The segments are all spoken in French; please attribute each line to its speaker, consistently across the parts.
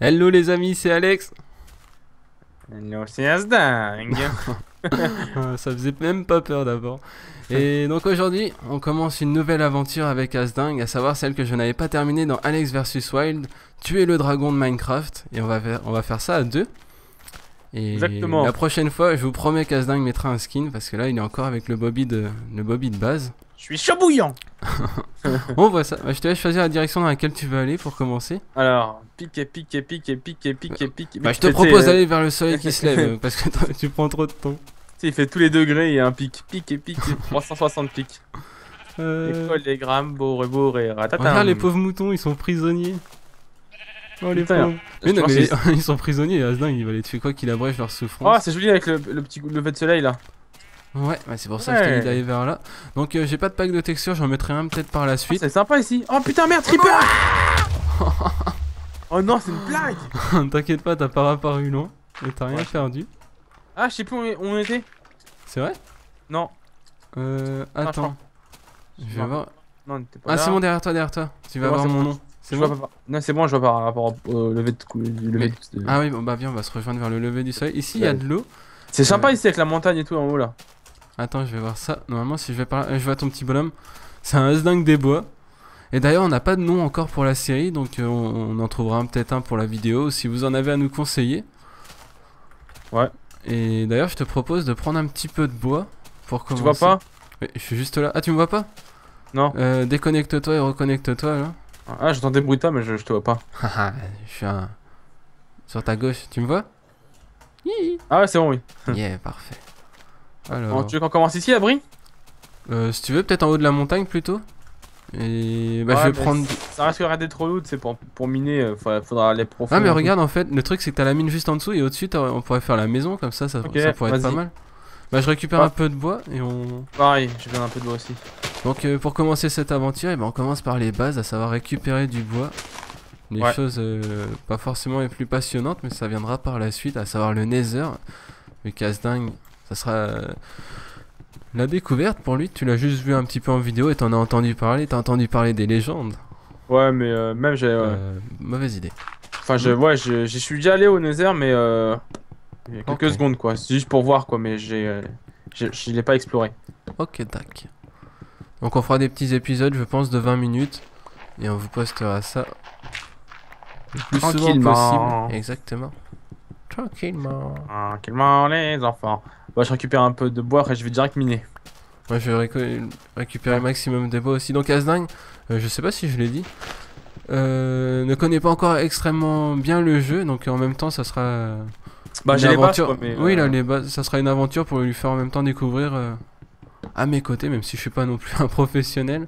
Speaker 1: Hello les amis, c'est Alex.
Speaker 2: Non, c'est Asdingue.
Speaker 1: Ça faisait même pas peur d'abord. Et donc aujourd'hui, on commence une nouvelle aventure avec Asding, à savoir celle que je n'avais pas terminée dans Alex vs Wild, tuer le dragon de Minecraft. Et on va faire ça à deux. Et la
Speaker 2: Exactement.
Speaker 1: prochaine fois, je vous promets qu'Asding mettra un skin, parce que là, il est encore avec le Bobby de base.
Speaker 2: Je suis chaud bouillant.
Speaker 1: On voit ça. Bah, je te laisse choisir la direction dans laquelle tu veux aller pour commencer.
Speaker 2: Alors, pique et pique et pique et pique et pique et pique.
Speaker 1: Bah, je te propose d'aller vers le soleil qui se lève, parce que toi, tu prends trop de temps.
Speaker 2: Il fait tous les degrés, il y a un pic. Pique et pique, 360 pics.
Speaker 1: Euh...
Speaker 2: École, les grammes, bourre et
Speaker 1: Regarde les
Speaker 2: ratatam.
Speaker 1: pauvres moutons, ils sont prisonniers. Oh les
Speaker 2: Putain,
Speaker 1: pauvres.
Speaker 2: je
Speaker 1: Mais non,
Speaker 2: pense
Speaker 1: mais
Speaker 2: que
Speaker 1: ils sont prisonniers, Asdin, il va les tuer quoi qu'il abrège leur
Speaker 2: oh,
Speaker 1: souffrance.
Speaker 2: c'est joli avec le petit lever de soleil là.
Speaker 1: Ouais, bah c'est pour ça que je t'ai dit
Speaker 2: Ouais.
Speaker 1: d'aller vers là. Donc j'ai pas de pack de texture, j'en mettrai un peut-être par la
Speaker 2: Oh,
Speaker 1: suite.
Speaker 2: c'est sympa ici. Oh putain, merde, Creeper. Oh non, c'est une blague.
Speaker 1: T'inquiète pas, t'as pas apparu loin. Et t'as rien
Speaker 2: Ouais.
Speaker 1: perdu.
Speaker 2: Ah, je sais plus où on était.
Speaker 1: C'est vrai.
Speaker 2: Non. Ah, je
Speaker 1: Attends.
Speaker 2: crois.
Speaker 1: Je vais
Speaker 2: Non,
Speaker 1: voir.
Speaker 2: non, on était pas
Speaker 1: Ah
Speaker 2: là.
Speaker 1: c'est bon, derrière toi, derrière toi. Tu vas
Speaker 2: C'est bon,
Speaker 1: voir
Speaker 2: c'est
Speaker 1: mon
Speaker 2: bon.
Speaker 1: nom. C'est
Speaker 2: Je
Speaker 1: bon.
Speaker 2: vois pas. Non, c'est bon, je vois par rapport au lever de
Speaker 1: Mais-
Speaker 2: de-
Speaker 1: Ah oui, bon bah viens, on va se rejoindre vers le lever du soleil. Ici, il y a
Speaker 2: Ouais.
Speaker 1: de l'eau.
Speaker 2: C'est sympa
Speaker 1: Euh,
Speaker 2: ici avec la montagne et tout en haut là.
Speaker 1: Attends, je vais voir ça. Normalement, si je vais par là, je vois ton petit bonhomme. C'est un Asding des bois. Et d'ailleurs, on n'a pas de nom encore pour la série, donc on en trouvera peut-être un pour la vidéo, si vous en avez à nous conseiller.
Speaker 2: Ouais.
Speaker 1: Et d'ailleurs, je te propose de prendre un petit peu de bois pour
Speaker 2: Tu vois
Speaker 1: commencer.
Speaker 2: pas?
Speaker 1: Ouais, je suis juste là. Ah, tu me vois pas?
Speaker 2: Non.
Speaker 1: Déconnecte-toi et reconnecte-toi là.
Speaker 2: Ah, j'entends des bruitages, mais je te vois pas.
Speaker 1: Haha, je suis sur ta gauche. Tu me vois? Hi.
Speaker 2: Ah ouais, c'est bon, oui.
Speaker 1: Yeah, parfait.
Speaker 2: Bon,
Speaker 1: Alors,
Speaker 2: tu veux qu'on commence ici, Abri?
Speaker 1: si tu veux, peut-être en haut de la montagne plutôt. Et bah,
Speaker 2: Ouais,
Speaker 1: je vais
Speaker 2: mais
Speaker 1: prendre.
Speaker 2: ça risquerait d'être trop lourd, c'est pour miner, faudra aller profond.
Speaker 1: Ah, mais
Speaker 2: et tout.
Speaker 1: regarde, en fait, le truc c'est que t'as la mine juste en dessous et au-dessus, on pourrait faire la maison comme ça,
Speaker 2: Ok,
Speaker 1: ça pourrait être pas
Speaker 2: vas-y.
Speaker 1: mal. Bah, je récupère
Speaker 2: Ah.
Speaker 1: un peu de bois et on.
Speaker 2: Pareil, j'ai besoin d'un peu de bois aussi.
Speaker 1: Donc, pour commencer cette aventure, eh ben, on commence par les bases, à savoir récupérer du bois. Les
Speaker 2: Ouais.
Speaker 1: choses pas forcément les plus passionnantes, mais ça viendra par la suite, à savoir le Nether. Le casse-dingue, ça sera la découverte pour lui. Tu l'as juste vu un petit peu en vidéo et t'en as entendu parler. T'as entendu parler des légendes.
Speaker 2: Ouais, mais même j'ai.
Speaker 1: Mauvaise idée.
Speaker 2: Enfin, ouais, j'y suis déjà allé au Nether, mais il y a quelques
Speaker 1: Ok.
Speaker 2: secondes quoi. C'est juste pour voir quoi, mais je l'ai pas exploré.
Speaker 1: Ok, tac. Donc on fera des petits épisodes, je pense, de 20 minutes. Et on vous postera ça le plus souvent
Speaker 2: Tranquillement.
Speaker 1: possible. Exactement. Tranquillement.
Speaker 2: Tranquillement, les enfants. Bah, je récupère un peu de bois, après je vais direct miner.
Speaker 1: Moi je vais récupérer
Speaker 2: Ouais.
Speaker 1: le maximum de bois aussi. Donc Asding, je sais pas si je l'ai dit, ne connaît pas encore extrêmement bien le jeu. Donc en même temps ça sera
Speaker 2: Bah,
Speaker 1: une
Speaker 2: j'ai les bases
Speaker 1: aventure.
Speaker 2: quoi, mais.
Speaker 1: Oui là les bases, ça sera une aventure pour lui faire en même temps découvrir à mes côtés, même si je suis pas non plus un professionnel.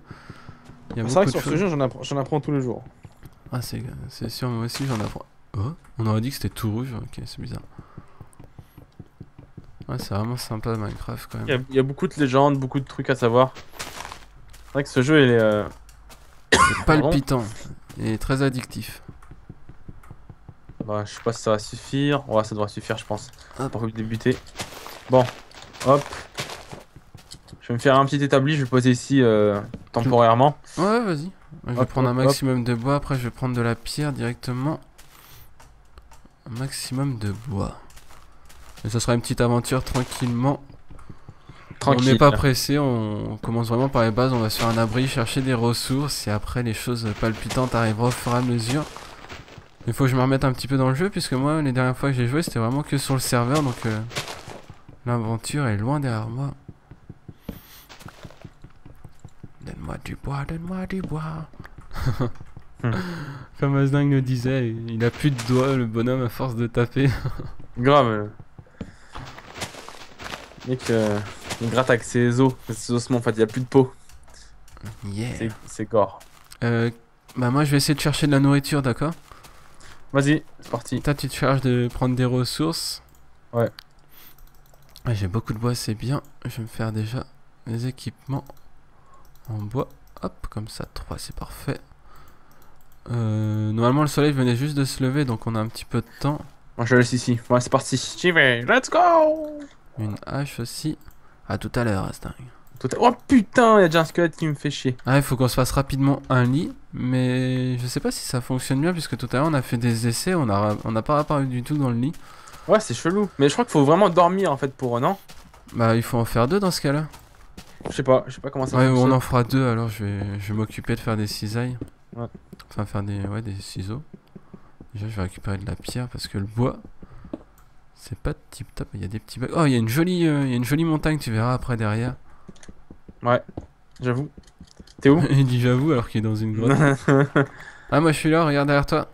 Speaker 1: Il y a
Speaker 2: C'est vrai
Speaker 1: beaucoup
Speaker 2: que
Speaker 1: de
Speaker 2: sur ce
Speaker 1: choses.
Speaker 2: jeu, j'en apprends tous les jours.
Speaker 1: Ah c'est sûr, moi aussi j'en apprends. Oh, on aurait dit que c'était tout rouge, ok c'est bizarre. Ouais c'est vraiment sympa Minecraft quand même.
Speaker 2: Il y a beaucoup de légendes, beaucoup de trucs à savoir. C'est vrai que ce jeu, il est.
Speaker 1: C'est palpitant et très addictif.
Speaker 2: Bah, je sais pas si ça va suffire. Ouais, ça devrait suffire, je pense.
Speaker 1: Hop.
Speaker 2: Pour débuter. Bon, hop. Je vais me faire un petit établi, je vais le poser ici temporairement.
Speaker 1: Ouais vas-y. Je vais
Speaker 2: Hop,
Speaker 1: prendre un
Speaker 2: hop, hop.
Speaker 1: maximum de bois, après je vais prendre de la pierre directement. Un maximum de bois. Et ce sera une petite aventure tranquillement.
Speaker 2: Tranquille.
Speaker 1: On n'est pas pressé, on commence vraiment par les bases, on va se faire un abri, chercher des ressources et après les choses palpitantes arriveront au fur et à mesure. Il faut que je me remette un petit peu dans le jeu puisque moi les dernières fois que j'ai joué c'était vraiment que sur le serveur donc l'aventure est loin derrière moi. Donne-moi du bois, donne-moi du bois. Comme Asding le disait, il a plus de doigts le bonhomme à force de taper.
Speaker 2: Grave. Mec, il gratte avec ses os. Ses ossements, en fait, il y a plus de peau.
Speaker 1: Yeah.
Speaker 2: C'est gore.
Speaker 1: Bah moi je vais essayer de chercher de la nourriture, d'accord?
Speaker 2: Vas-y, c'est parti.
Speaker 1: Toi tu te charges de prendre des ressources.
Speaker 2: Ouais.
Speaker 1: Ouais, j'ai beaucoup de bois, c'est bien. Je vais me faire déjà des équipements en bois. Hop, comme ça, 3 c'est parfait. Normalement le soleil venait juste de se lever donc on a un petit peu de temps.
Speaker 2: Moi, je le laisse ici. Ouais, c'est parti. J'y vais. Let's go.
Speaker 1: Une hache aussi. À tout à l'heure, Asding.
Speaker 2: Oh putain, il y a déjà un squelette qui me fait chier.
Speaker 1: Ah, il faut qu'on se fasse rapidement un lit, mais je sais pas si ça fonctionne bien, puisque tout à l'heure on a fait des essais, on n'a pas apparu du tout dans le lit.
Speaker 2: Ouais, c'est chelou. Mais je crois qu'il faut vraiment dormir en fait pour non?
Speaker 1: Bah, il faut en faire deux dans ce cas-là.
Speaker 2: Je sais pas comment ça
Speaker 1: Ouais, on
Speaker 2: fonctionne.
Speaker 1: en fera deux, alors je vais m'occuper de faire des cisailles.
Speaker 2: Ouais.
Speaker 1: Enfin, faire des ciseaux. Déjà, je vais récupérer de la pierre, parce que le bois, c'est pas tip top, il y a des petits bugs. Oh, il y a il y a une jolie montagne, tu verras après derrière.
Speaker 2: Ouais, j'avoue. T'es où?
Speaker 1: Il dit j'avoue, alors qu'il est dans une grotte. Ah, moi je suis là, regarde derrière toi.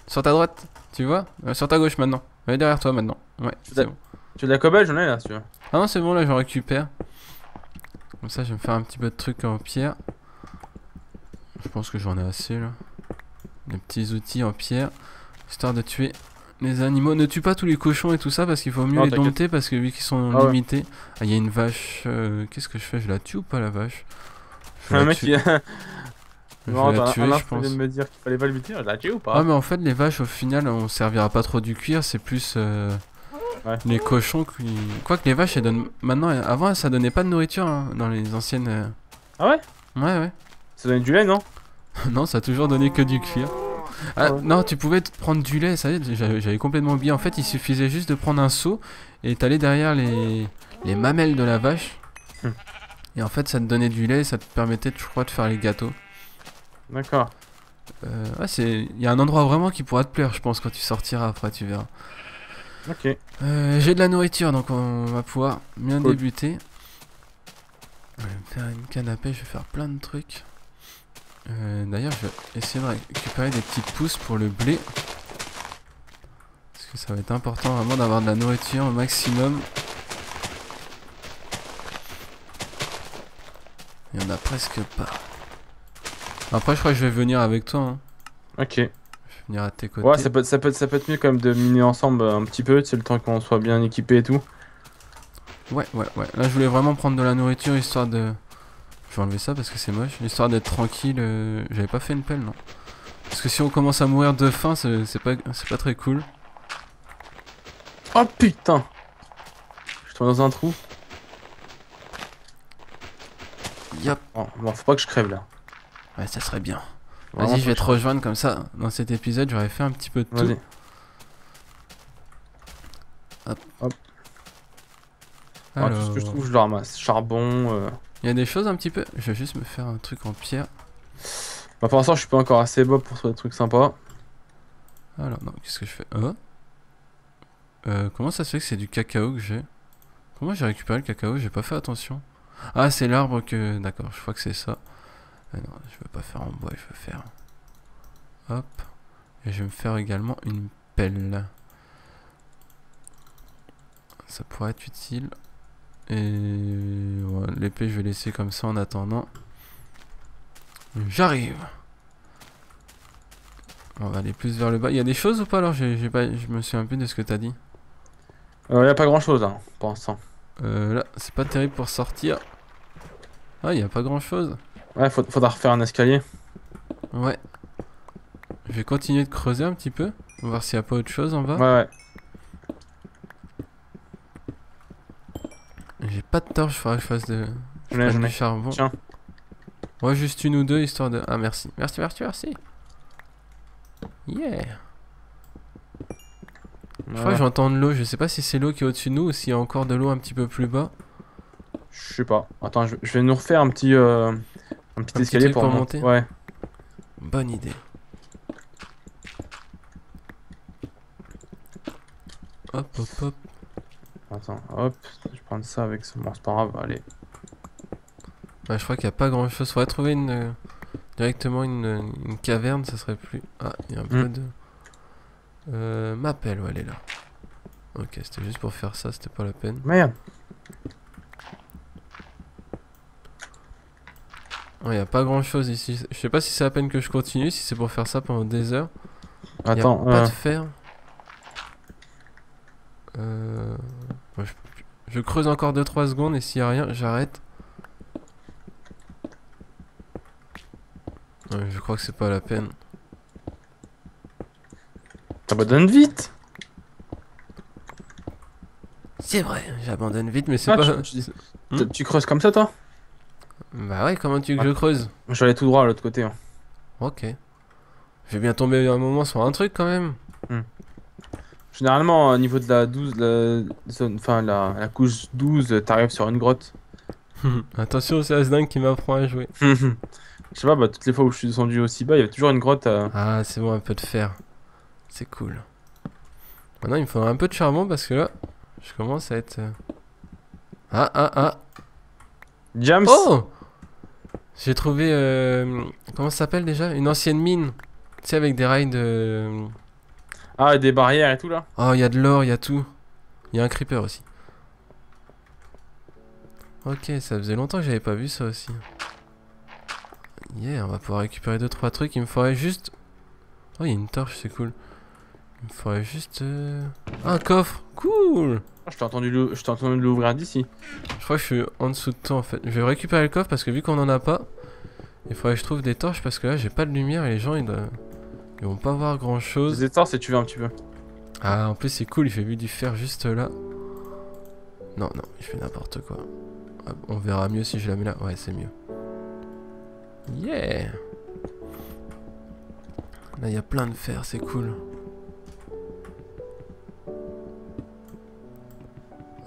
Speaker 1: Sur ta droite, tu vois? Sur ta gauche maintenant. Ouais, derrière toi maintenant. Ouais, c'est bon.
Speaker 2: Tu veux de la cobble? J'en ai là, si tu veux.
Speaker 1: Ah non, c'est bon, là, j'en récupère. Comme ça, je vais me faire un petit peu de trucs en pierre. Je pense que j'en ai assez, là. Des petits outils en pierre. Histoire de tuer les animaux. Ne tue pas tous les cochons et tout ça, parce qu'il faut mieux
Speaker 2: Non,
Speaker 1: les
Speaker 2: t'inquiète.
Speaker 1: dompter, parce que vu qu'ils sont
Speaker 2: Ah ouais.
Speaker 1: limités. Ah, il y a une vache. Qu'est-ce que je fais? Je la tue ou pas, la vache? Je vais
Speaker 2: Un
Speaker 1: la
Speaker 2: mec
Speaker 1: tuer.
Speaker 2: qui.
Speaker 1: Je
Speaker 2: Non,
Speaker 1: vais la
Speaker 2: un
Speaker 1: tuer, je
Speaker 2: instant vient
Speaker 1: pense.
Speaker 2: de me dire qu'il fallait pas le buter, je l'ai tué ou
Speaker 1: Ah,
Speaker 2: pas?
Speaker 1: mais en fait, les vaches, au final, on servira pas trop du cuir, c'est plus
Speaker 2: Ouais.
Speaker 1: les cochons qui. Quoique les vaches, elles donnent. Maintenant, avant, ça donnait pas de nourriture hein, dans les anciennes.
Speaker 2: Ah ouais?
Speaker 1: Ouais, ouais.
Speaker 2: Ça donne du lait, non?
Speaker 1: Non, ça a toujours donné que du cuir. Ah,
Speaker 2: Ah ouais.
Speaker 1: non, tu pouvais prendre du lait, ça y est, j'avais complètement oublié. En fait, il suffisait juste de prendre un seau et t'allais derrière les mamelles de la vache.
Speaker 2: Hmm.
Speaker 1: Et en fait, ça te donnait du lait et ça te permettait, je crois, de faire les gâteaux.
Speaker 2: D'accord.
Speaker 1: Ouais, il y a un endroit vraiment qui pourra te plaire, je pense, quand tu sortiras après, tu verras.
Speaker 2: Ok.
Speaker 1: J'ai de la nourriture, donc on va pouvoir bien
Speaker 2: Cool.
Speaker 1: débuter. Je vais me faire une canne à pêche, je vais faire plein de trucs. D'ailleurs, je vais essayer de récupérer des petites pousses pour le blé. Parce que ça va être important vraiment d'avoir de la nourriture au maximum. Il y en a presque pas. Après, je crois que je vais venir avec toi. Hein.
Speaker 2: Ok.
Speaker 1: Je vais venir à tes côtés.
Speaker 2: Ouais, ça peut être mieux quand même de miner ensemble un petit peu, c'est le temps qu'on soit bien équipé et tout.
Speaker 1: Ouais. Là, je voulais vraiment prendre de la nourriture histoire de. Je vais enlever ça parce que c'est moche. Histoire d'être tranquille. J'avais pas fait une pelle, non. Parce que si on commence à mourir de faim, c'est pas très cool.
Speaker 2: Oh putain! Je tombe dans un trou.
Speaker 1: Yop.
Speaker 2: Bon, faut pas que je crève là.
Speaker 1: Ouais, ça serait bien.
Speaker 2: Vraiment,
Speaker 1: Vas-y,
Speaker 2: faut
Speaker 1: je vais
Speaker 2: que
Speaker 1: te rejoindre comme ça. Dans cet épisode, j'aurais fait un petit peu de tout.
Speaker 2: Vas-y.
Speaker 1: Alors,
Speaker 2: Tout ce que je trouve, je le ramasse. Charbon.
Speaker 1: il y a des choses un petit peu. Je vais juste me faire un truc en pierre.
Speaker 2: Bah, pour l'instant, je suis pas encore assez bas pour trouver des trucs sympas.
Speaker 1: Alors, non, qu'est-ce que je fais? Comment ça se fait que c'est du cacao que j'ai? Comment j'ai récupéré le cacao? J'ai pas fait attention. Ah, c'est l'arbre que. D'accord, je crois que c'est ça. Non, je veux pas faire en bois, je veux faire. Hop. Et je vais me faire également une pelle. Ça pourrait être utile. Et ouais, l'épée, je vais laisser comme ça en attendant. J'arrive. On va aller plus vers le bas. Il y a des choses ou pas alors? Je me souviens plus de ce que t'as dit.
Speaker 2: Y a pas grand chose, hein, pour l'instant.
Speaker 1: Là, c'est pas terrible pour sortir. Ah, il y a pas grand chose.
Speaker 2: Ouais, faudra refaire un escalier.
Speaker 1: Ouais. Je vais continuer de creuser un petit peu. On va voir s'il n'y a pas autre chose en bas.
Speaker 2: Ouais.
Speaker 1: J'ai pas de torche, faudra que je fasse de. Je
Speaker 2: J'en ai,
Speaker 1: prenne
Speaker 2: j'en
Speaker 1: du
Speaker 2: ai.
Speaker 1: charbon.
Speaker 2: Tiens.
Speaker 1: Ouais, juste une ou deux histoire de. Ah, merci. Merci. Yeah. Je crois que j'entends de l'eau. Je sais pas si c'est l'eau qui est au-dessus de nous ou s'il y a encore de l'eau un petit peu plus bas.
Speaker 2: Je sais pas. Attends, je vais nous refaire un petit
Speaker 1: petit
Speaker 2: escalier
Speaker 1: truc
Speaker 2: pour
Speaker 1: pour
Speaker 2: monter.
Speaker 1: monter.
Speaker 2: Ouais.
Speaker 1: Bonne idée. Hop.
Speaker 2: Attends, hop. Je vais prendre ça avec ce. Bon, c'est pas grave, allez.
Speaker 1: Bah, je crois qu'il n'y a pas grand chose. Faudrait trouver directement une caverne, ça serait plus. Ah, il y a un peu de. Ma pelle, ouais, elle est là. Ok, c'était juste pour faire ça, c'était pas la peine.
Speaker 2: Merde.
Speaker 1: Il n'y a pas grand chose ici. Je sais pas si c'est la peine que je continue, si c'est pour faire ça pendant des heures.
Speaker 2: Attends,
Speaker 1: Y a pas de fer. Ouais, je creuse encore 2-3 secondes et s'il y a rien, j'arrête. Ouais, je crois que c'est pas la peine.
Speaker 2: t'abandonnes vite.
Speaker 1: C'est vrai, j'abandonne vite, mais c'est
Speaker 2: Ah,
Speaker 1: pas.
Speaker 2: Tu creuses comme ça, toi?
Speaker 1: Bah ouais, comment tu veux que
Speaker 2: Ouais.
Speaker 1: je creuse?
Speaker 2: Je vais aller tout droit à l'autre côté, hein.
Speaker 1: Ok. Je vais bien tomber un moment sur un truc quand même.
Speaker 2: Hmm. Généralement, au niveau de la 12, enfin, la couche 12, t'arrives sur une grotte.
Speaker 1: Attention, c'est Asdin qui m'apprend à jouer.
Speaker 2: Je sais pas, bah, toutes les fois où je suis descendu aussi bas, il y avait toujours une grotte.
Speaker 1: Ah, c'est bon, un peu de fer. C'est cool. Maintenant, il me faudra un peu de charbon parce que là, je commence à être... Ah, ah, ah.
Speaker 2: James!
Speaker 1: Oh! J'ai trouvé... comment ça s'appelle déjà? Une ancienne mine. Tu sais, avec des rails de...
Speaker 2: Ah, des barrières et tout là.
Speaker 1: Oh, il y a de l'or, il y a tout. Il y a un creeper aussi. Ok, ça faisait longtemps que j'avais pas vu ça aussi. Yeah, on va pouvoir récupérer 2-3 trucs. Il me faudrait juste... Oh, il y a une torche, c'est cool. Il me faudrait juste... Un coffre. Cool!
Speaker 2: Ah, je t'ai entendu l'ouvrir d'ici.
Speaker 1: Je crois que je suis en dessous de toi en fait. Je vais récupérer le coffre parce que vu qu'on en a pas, il faudrait que je trouve des torches parce que là j'ai pas de lumière et les gens ils vont pas voir grand
Speaker 2: J'ai
Speaker 1: chose.
Speaker 2: des torches si tu veux un petit peu.
Speaker 1: Ah, en plus c'est cool, il fait vu du fer juste là. Non, non, je fais n'importe quoi. Hop, on verra mieux si je la mets là. Ouais, c'est mieux. Yeah! Là il y a plein de fer, c'est cool.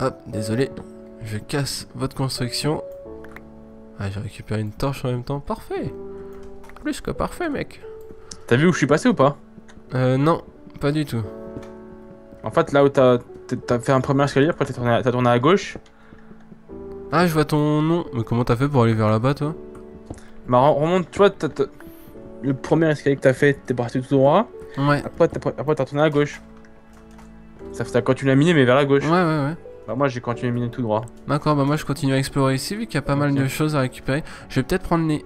Speaker 1: Hop, désolé, je casse votre construction. Ah, j'ai récupéré une torche en même temps. Parfait! Plus que parfait, mec.
Speaker 2: T'as vu où je suis passé ou pas?
Speaker 1: Non, pas du tout.
Speaker 2: En fait, là où t'as fait un premier escalier, après t'as tourné à gauche.
Speaker 1: Ah, je vois ton nom. Mais comment t'as fait pour aller vers là-bas, toi?
Speaker 2: Bah, remonte, tu vois, le premier escalier que t'as fait, t'es parti tout droit.
Speaker 1: Ouais.
Speaker 2: Après, t'as tourné à gauche. Ça fait t'as continué à miner, mais vers la gauche.
Speaker 1: Ouais, ouais, ouais.
Speaker 2: Bah, moi, j'ai continué à miner tout droit.
Speaker 1: D'accord, bah moi je continue à explorer ici, vu qu'il y a pas mal
Speaker 2: Ok.
Speaker 1: de choses à récupérer. Je vais peut-être prendre les...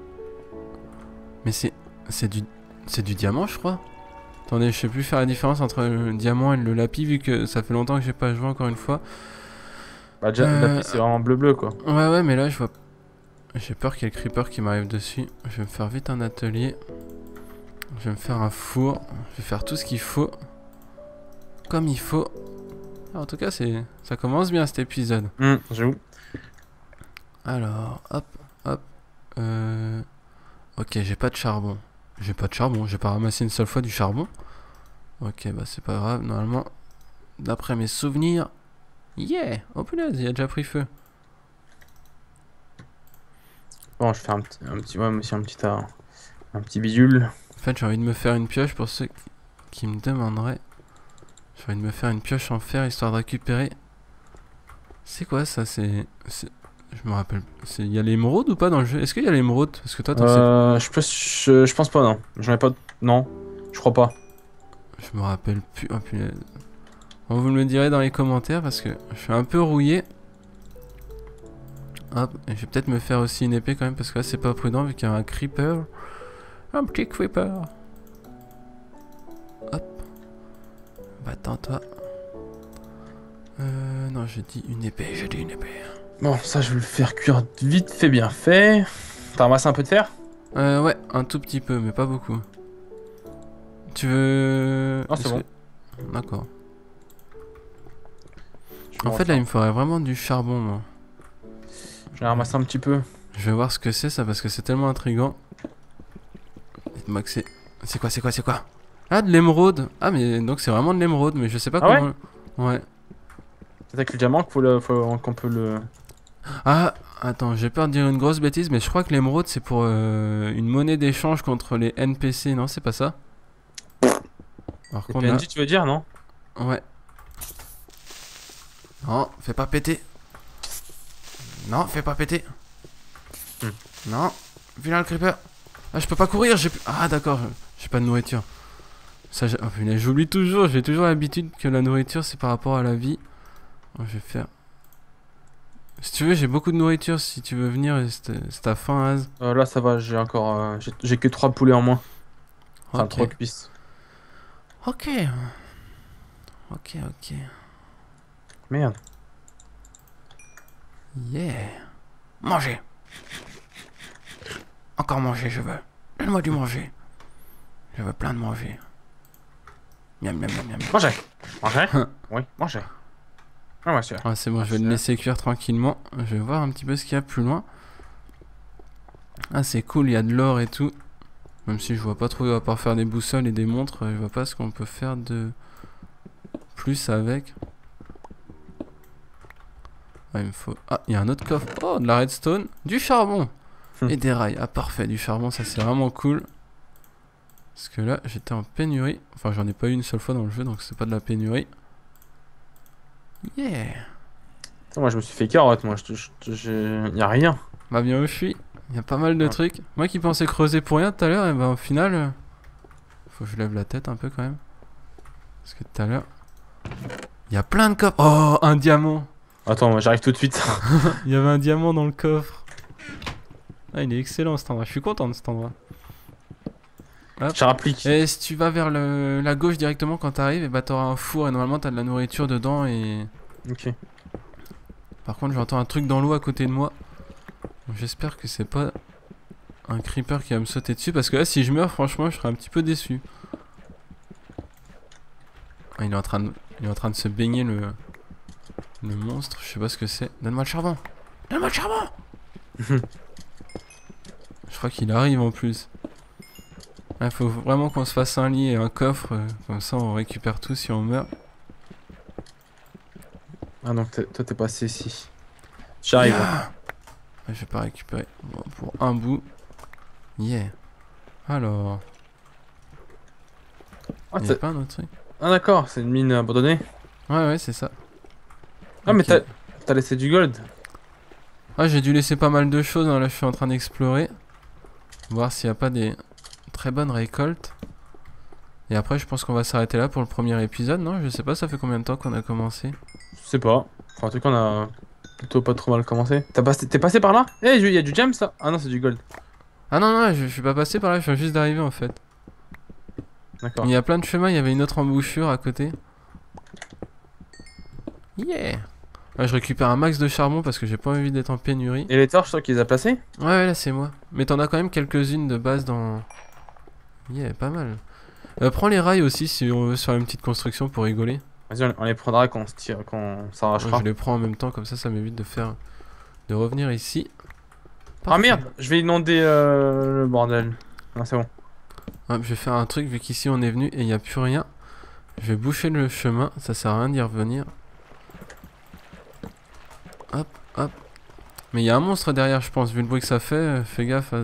Speaker 1: Mais c'est du... C'est du diamant, je crois. Attendez, je sais plus faire la différence entre le diamant et le lapis, vu que ça fait longtemps que j'ai pas joué encore une fois.
Speaker 2: Bah, déjà, la piste, c'est vraiment bleu-bleu, quoi.
Speaker 1: Ouais, ouais, mais là, je vois... J'ai peur qu'il y ait le creeper qui m'arrive dessus. Je vais me faire vite un atelier. Je vais me faire un four. Je vais faire tout ce qu'il faut. Comme il faut. En tout cas, ça commence bien cet épisode.
Speaker 2: J'avoue.
Speaker 1: Alors, hop, hop. Ok, j'ai pas de charbon. J'ai pas de charbon. J'ai pas ramassé une seule fois du charbon. Ok, bah c'est pas grave. Normalement, d'après mes souvenirs... Yeah! Oh punaise, il a déjà pris feu.
Speaker 2: Bon, je fais ouais, moi aussi un petit bidule.
Speaker 1: En fait, j'ai envie de me faire une pioche pour ceux qui me demanderaient. J'ai envie de me faire une pioche en fer histoire de récupérer. C'est quoi ça? Je me rappelle. Il y a l'émeraude ou pas dans le jeu? Est-ce qu'il y a l'émeraude? Parce que toi, t'en sais.
Speaker 2: Je pense pas, non. J'en ai pas. Non, je crois pas.
Speaker 1: Je me rappelle plus. Oh punaise. Bon, vous me le direz dans les commentaires parce que je suis un peu rouillé. Hop, et je vais peut-être me faire aussi une épée quand même parce que là c'est pas prudent vu qu'il y a un creeper. Un petit creeper. Hop. Va-t'en toi. Non, j'ai dit une épée, j'ai dit une épée.
Speaker 2: Bon, ça, je vais le faire cuire vite fait, bien fait. T'as ramassé un peu de fer?
Speaker 1: Ouais, un tout petit peu, mais pas beaucoup. Tu veux...
Speaker 2: Non, c'est bon.
Speaker 1: D'accord. En fait, là, il me faudrait vraiment du charbon, moi.
Speaker 2: J'en ai ramassé un petit peu.
Speaker 1: Je vais voir ce que c'est, ça, parce que c'est tellement intriguant. Dites-moi que c'est... C'est quoi? Ah, de l'émeraude. Ah, mais donc c'est vraiment de l'émeraude, mais je sais pas
Speaker 2: Ah
Speaker 1: comment... Ouais.
Speaker 2: C'est avec le diamant qu'on peut le...
Speaker 1: Ah, attends, j'ai peur de dire une grosse bêtise, mais je crois que l'émeraude, c'est pour une monnaie d'échange contre les NPC, non? C'est pas ça? Alors
Speaker 2: Les
Speaker 1: qu'on
Speaker 2: PNJ, tu veux dire, non?
Speaker 1: Ouais. Non, fais pas péter. Non, fais pas péter. Non, vilain le creeper. Ah, je peux pas courir, j'ai plus... Ah, d'accord, j'ai pas de nourriture. Ça, oh, punaise, j'oublie toujours, j'ai toujours l'habitude que la nourriture, c'est par rapport à la vie. Oh, je vais faire... Si tu veux, j'ai beaucoup de nourriture, si tu veux venir, c'est ta faim, Az.
Speaker 2: Là, ça va, j'ai encore... j'ai que 3 poulets en moins. Enfin,
Speaker 1: Ok.
Speaker 2: 3 cuisses.
Speaker 1: Ok. Ok.
Speaker 2: Merde.
Speaker 1: Yeah. Manger. Encore manger, je veux. Donne-moi du manger. Je veux plein de manger. Miam.
Speaker 2: Mangez. Mangez. Oui, mangez. Ah ouais, c'est vrai.
Speaker 1: Ah, c'est bon, je vais le laisser cuire tranquillement. Je vais voir un petit peu ce qu'il y a plus loin. Ah, c'est cool, il y a de l'or et tout. Même si je vois pas trop, à part faire des boussoles et des montres, je vois pas ce qu'on peut faire de plus avec. Ah, il me faut... Ah, il y a un autre coffre. Oh, de la redstone. Du charbon. Et des rails. Ah, parfait, du charbon, ça c'est vraiment cool. Parce que là, j'étais en pénurie. Enfin, j'en ai pas eu une seule fois dans le jeu, donc c'est pas de la pénurie. Yeah.
Speaker 2: Attends, moi, je me suis fait carotte, moi. Y a rien.
Speaker 1: Bah, bien où je suis. Il y a pas mal de trucs. Moi qui pensais creuser pour rien tout à l'heure, et bah au final... Faut que je lève la tête un peu quand même. Parce que tout à l'heure... Il y a plein de coffres. Oh, un diamant.
Speaker 2: Attends, moi, j'arrive tout de suite.
Speaker 1: Il y avait un diamant dans le coffre. Ah, il est excellent cet endroit. Je suis content de cet endroit.
Speaker 2: Je rapplique.
Speaker 1: Et si tu vas vers la gauche directement quand t'arrives, et bah t'auras un four et normalement t'as de la nourriture dedans et...
Speaker 2: Ok.
Speaker 1: Par contre j'entends un truc dans l'eau à côté de moi. J'espère que c'est pas un creeper qui va me sauter dessus parce que là si je meurs franchement je serais un petit peu déçu. Ah, il est en train de se baigner le monstre, je sais pas ce que c'est. Donne-moi le charbon. Donne-moi le charbon. Je crois qu'il arrive en plus. Il faut vraiment qu'on se fasse un lit et un coffre, comme ça on récupère tout si on meurt.
Speaker 2: Ah donc toi t'es passé ici. J'arrive.
Speaker 1: Yeah. Je vais pas récupérer. Bon, pour un bout. Yeah. Alors.
Speaker 2: Ah,
Speaker 1: Il y a pas un autre truc.
Speaker 2: ah d'accord, c'est une mine abandonnée.
Speaker 1: Ouais, c'est ça.
Speaker 2: Ah mais
Speaker 1: Ok.
Speaker 2: t'as laissé du gold.
Speaker 1: Ah, j'ai dû laisser pas mal de choses, hein. Là je suis en train d'explorer. Voir s'il n'y a pas des très bonnes récoltes. Et après je pense qu'on va s'arrêter là pour le premier épisode, non? Je sais pas, ça fait combien de temps qu'on a commencé?
Speaker 2: Je sais pas. Enfin, en tout cas, on a plutôt pas trop mal commencé. T'es passé par là? Eh, il y a du gems ça? Ah non, c'est du gold.
Speaker 1: Ah non, je suis pas passé par là, je viens juste d'arriver en fait.
Speaker 2: D'accord.
Speaker 1: Il y a plein de chemins, il y avait une autre embouchure à côté. Yeah. Ouais, je récupère un max de charbon parce que j'ai pas envie d'être en pénurie.
Speaker 2: Et les torches, toi qui les as placées?
Speaker 1: Ouais, là c'est moi. Mais t'en as quand même quelques-unes de base dans... Yeah, pas mal. Prends les rails aussi si on veut se faire une petite construction pour rigoler.
Speaker 2: Vas-y, on les prendra quand on se tire, quand on
Speaker 1: Ouais,
Speaker 2: s'arrachera.
Speaker 1: je les prends en même temps, comme ça m'évite de revenir ici.
Speaker 2: Ah
Speaker 1: Parfait.
Speaker 2: merde, je vais inonder le bordel. Ah, c'est bon.
Speaker 1: Ouais, je vais faire un truc vu qu'ici on est venu et il n'y a plus rien. Je vais boucher le chemin, ça sert à rien d'y revenir. Hop, hop. Mais il y a un monstre derrière, je pense, vu le bruit que ça fait, fais gaffe.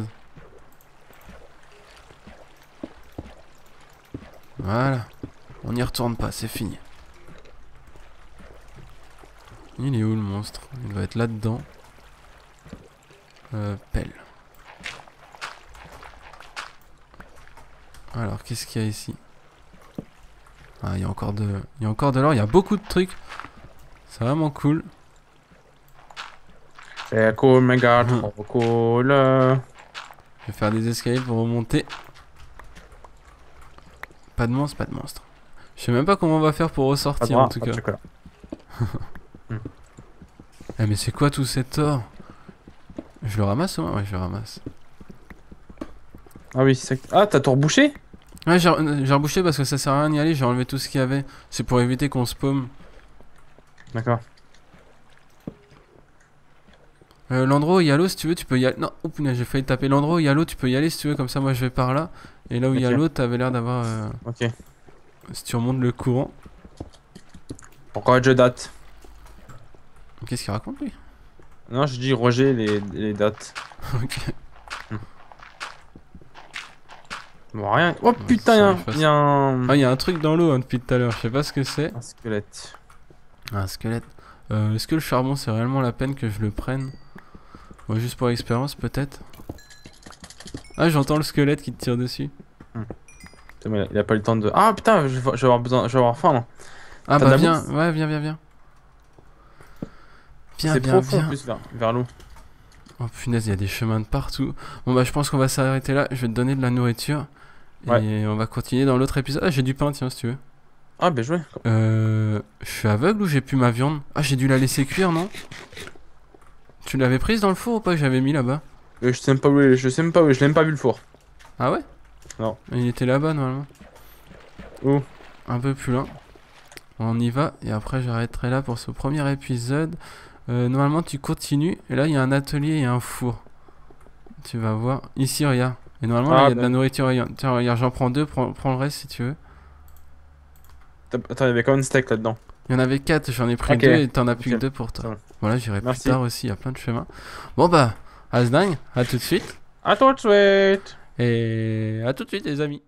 Speaker 1: Voilà. On n'y retourne pas, c'est fini. Il est où le monstre? Il doit être là-dedans. Pelle. Alors, qu'est-ce qu'il y a ici? Ah, il y a encore de l'or, il y a beaucoup de trucs. C'est vraiment cool.
Speaker 2: C'est cool, méga, trop cool.
Speaker 1: Je vais faire des escaliers pour remonter. Pas de monstre, pas de monstre. Je sais même pas comment on va faire pour ressortir en tout cas. Eh mais c'est quoi tout cet or? Je le ramasse au moins? Ouais, je le ramasse.
Speaker 2: Ah oui, c'est ça. Ah, t'as tout rebouché?
Speaker 1: Ouais, j'ai rebouché parce que ça sert à rien d'y aller, j'ai enlevé tout ce qu'il y avait. C'est pour éviter qu'on se paume.
Speaker 2: D'accord.
Speaker 1: L'endroit où il y a l'eau, si tu veux, tu peux y aller. Non, oh punaise, j'ai failli taper. L'endroit où il y a l'eau, tu peux y aller si tu veux, comme ça moi je vais par là. Et là où il y a
Speaker 2: Ok.
Speaker 1: l'eau, t'avais l'air d'avoir.
Speaker 2: Ok.
Speaker 1: Si tu remontes le courant.
Speaker 2: Pourquoi je date?
Speaker 1: Qu'est-ce qu'il raconte lui?
Speaker 2: Non, je dis Roger les dates.
Speaker 1: Ok.
Speaker 2: Bon, rien. Oh
Speaker 1: Ouais,
Speaker 2: putain,
Speaker 1: ça,
Speaker 2: il y a un...
Speaker 1: Ah, il y a un truc dans l'eau hein, depuis tout à l'heure, je sais pas ce que c'est.
Speaker 2: un squelette.
Speaker 1: Un squelette. Est-ce que le charbon c'est réellement la peine que je le prenne? Ouais, juste pour l'expérience peut-être. Ah, j'entends le squelette qui te tire dessus.
Speaker 2: Putain, mais il a pas eu le temps de... Ah putain, je vais avoir besoin... Je vais avoir faim là.
Speaker 1: Ah
Speaker 2: T'as de
Speaker 1: bah
Speaker 2: la
Speaker 1: viens,
Speaker 2: bouffe?
Speaker 1: ouais, viens. Viens,
Speaker 2: C'est
Speaker 1: viens,
Speaker 2: profond en
Speaker 1: viens.
Speaker 2: plus vers l'eau.
Speaker 1: Oh punaise, il y a des chemins de partout. Bon bah je pense qu'on va s'arrêter là, je vais te donner de la nourriture.
Speaker 2: Ouais.
Speaker 1: Et on va continuer dans l'autre épisode. Ah, j'ai du pain, tiens, si tu veux.
Speaker 2: Ah ben joué.
Speaker 1: Je suis aveugle ou j'ai plus ma viande? Ah, j'ai dû la laisser cuire, non? Tu l'avais prise dans le four ou pas que j'avais mis là-bas?
Speaker 2: Je sais même pas où, je sais même pas où, je l'ai même pas vu le four.
Speaker 1: Ah ouais?
Speaker 2: Non.
Speaker 1: Il était là-bas normalement.
Speaker 2: Où?
Speaker 1: Un peu plus loin. On y va et après j'arrêterai là pour ce premier épisode. Normalement tu continues et là il y a un atelier et un four. Tu vas voir. Ici regarde. Et normalement là il y a de la nourriture. Tiens regarde, j'en prends deux, prends le reste si tu veux.
Speaker 2: Attends, il y avait combien de steaks là-dedans?
Speaker 1: Il y en avait 4, j'en ai pris
Speaker 2: Ok.
Speaker 1: 2 et t'en as plus que
Speaker 2: Ok.
Speaker 1: 2 pour toi.
Speaker 2: Ça va.
Speaker 1: Voilà, j'irai plus
Speaker 2: Merci.
Speaker 1: tard aussi, il y a plein de chemins. Bon bah, Asding, à tout de suite.
Speaker 2: À tout de suite.
Speaker 1: Et à tout de suite les amis.